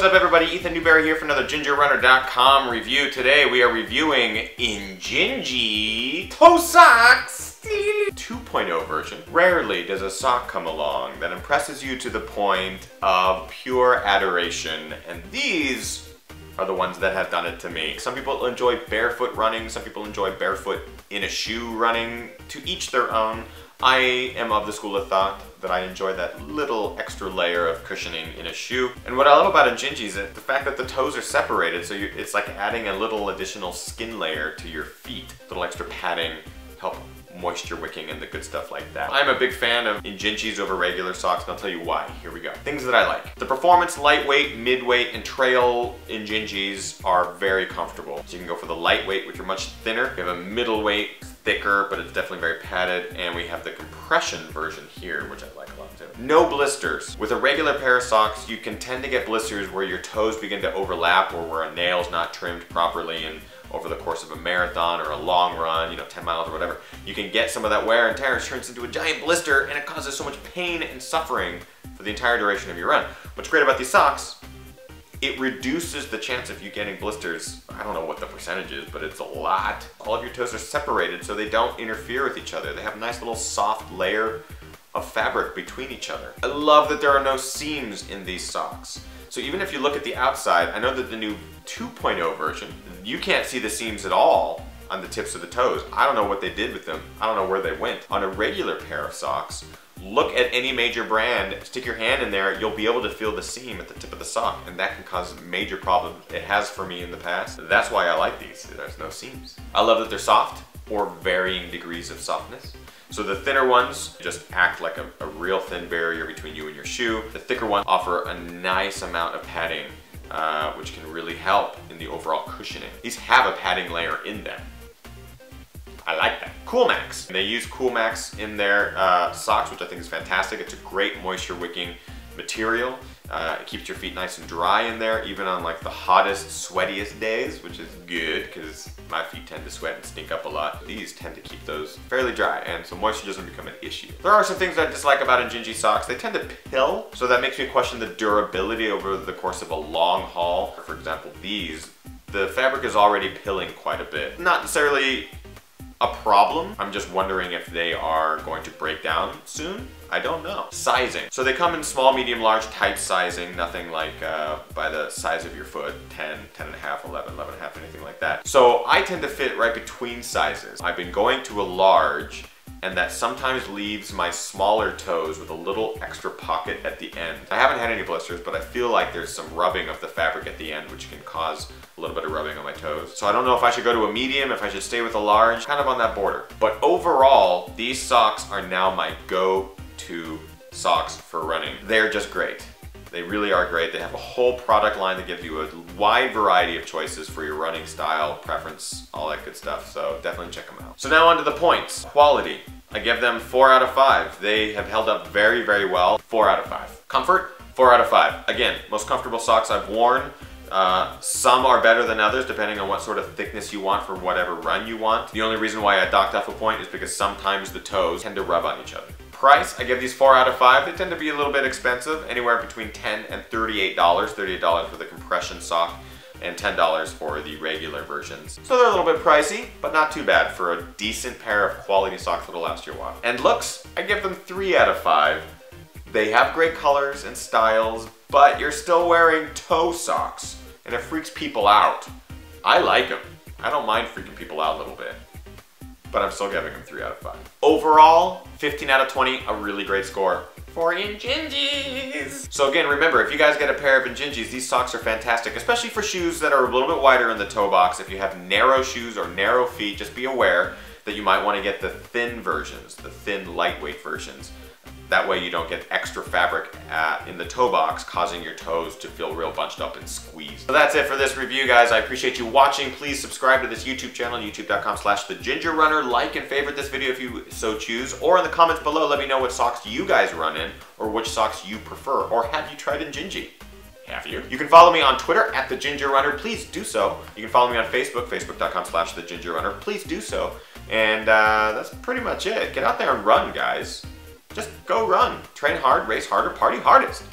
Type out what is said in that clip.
up, everybody? Ethan Newberry here for another GingerRunner.com review. Today we are reviewing Injinji toe socks 2.0 version. Rarely does a sock come along that impresses you to the point of pure adoration, and these are the ones that have done it to me. Some people enjoy barefoot running, some people enjoy barefoot in a shoe running. To each their own. I am of the school of thought that I enjoy that little extra layer of cushioning in a shoe. And what I love about Injinji is the fact that the toes are separated, so it's like adding a little additional skin layer to your feet. A little extra padding, help moisture wicking and the good stuff like that. I'm a big fan of Injinjis over regular socks, and I'll tell you why. Here we go. Things that I like. The performance, lightweight, midweight, and trail Injinjis are very comfortable. So you can go for the lightweight, which are much thinner. You have a middleweight, thicker, but it's definitely very padded, and we have the compression version here, which I like a lot too. No blisters. With a regular pair of socks, you can tend to get blisters where your toes begin to overlap or where a nail's not trimmed properly, and over the course of a marathon or a long run, you know, 10 miles or whatever, you can get some of that wear and tear, turns into a giant blister, and it causes so much pain and suffering for the entire duration of your run. What's great about these socks, it reduces the chance of you getting blisters. I don't know what the percentage is, but it's a lot. All of your toes are separated so they don't interfere with each other. They have a nice little soft layer of fabric between each other. I love that there are no seams in these socks. So even if you look at the outside, I know that the new 2.0 version, you can't see the seams at all on the tips of the toes. I don't know what they did with them. I don't know where they went. On a regular pair of socks, look at any major brand, stick your hand in there, you'll be able to feel the seam at the tip of the sock, and that can cause major problems. It has for me in the past. That's why I like these. There's no seams. I love that they're soft, or varying degrees of softness. So the thinner ones just act like a real thin barrier between you and your shoe. The thicker ones offer a nice amount of padding, which can really help in the overall cushioning. These have a padding layer in them. I like that. Cool Max. They use Cool Max in their socks, which I think is fantastic. It's a great moisture wicking material. It keeps your feet nice and dry in there, even on like the hottest, sweatiest days, which is good because my feet tend to sweat and stink up a lot. These tend to keep those fairly dry, and so moisture doesn't become an issue. There are some things I dislike about Injinji socks. They tend to pill, so that makes me question the durability over the course of a long haul. For example, these, the fabric is already pilling quite a bit. Not necessarily a problem. I'm just wondering if they are going to break down soon. I don't know. Sizing. So they come in small, medium, large, tight sizing, nothing like by the size of your foot, 10, 10 and a half, 11, 11 and a half, anything like that. So I tend to fit right between sizes. I've been going to a large, and that sometimes leaves my smaller toes with a little extra pocket at the end. I haven't had any blisters, but I feel like there's some rubbing of the fabric at the end, which can cause a little bit of rubbing on my toes. So I don't know if I should go to a medium, if I should stay with a large, kind of on that border. But overall, these socks are now my go-to socks for running. They're just great. They really are great. They have a whole product line that gives you a wide variety of choices for your running style, preference, all that good stuff. So definitely check them out. So now on to the points. Quality. I give them 4 out of 5. They have held up very, very well. 4 out of 5. Comfort, 4 out of 5. Again, most comfortable socks I've worn. Some are better than others depending on what sort of thickness you want for whatever run you want. The only reason why I docked off a point is because sometimes the toes tend to rub on each other. Price, I give these 4 out of 5. They tend to be a little bit expensive, anywhere between $10 and $38. $38 for the compression sock and $10 for the regular versions. So they're a little bit pricey, but not too bad for a decent pair of quality socks that'll last you a while. And looks, I give them 3 out of 5. They have great colors and styles, but you're still wearing toe socks, and it freaks people out. I like them. I don't mind freaking people out a little bit, but I'm still giving them 3 out of 5. Overall, 15 out of 20, a really great score for Injinjis. So again, remember, if you guys get a pair of Injinjis, these socks are fantastic, especially for shoes that are a little bit wider in the toe box. If you have narrow shoes or narrow feet, just be aware that you might want to get the thin versions, the thin, lightweight versions. That way you don't get extra fabric in the toe box, causing your toes to feel real bunched up and squeezed. So that's it for this review, guys. I appreciate you watching. Please subscribe to this YouTube channel, youtube.com/thegingernunner. Like and favorite this video if you so choose. Or in the comments below, let me know what socks you guys run in, or which socks you prefer. Or have you tried Injinji? Have you? You can follow me on Twitter @thegingernunner. Please do so. You can follow me on Facebook, facebook.com/thegingernunner. Please do so. And that's pretty much it. Get out there and run, guys. Just go run. Train hard, race harder, party hardest.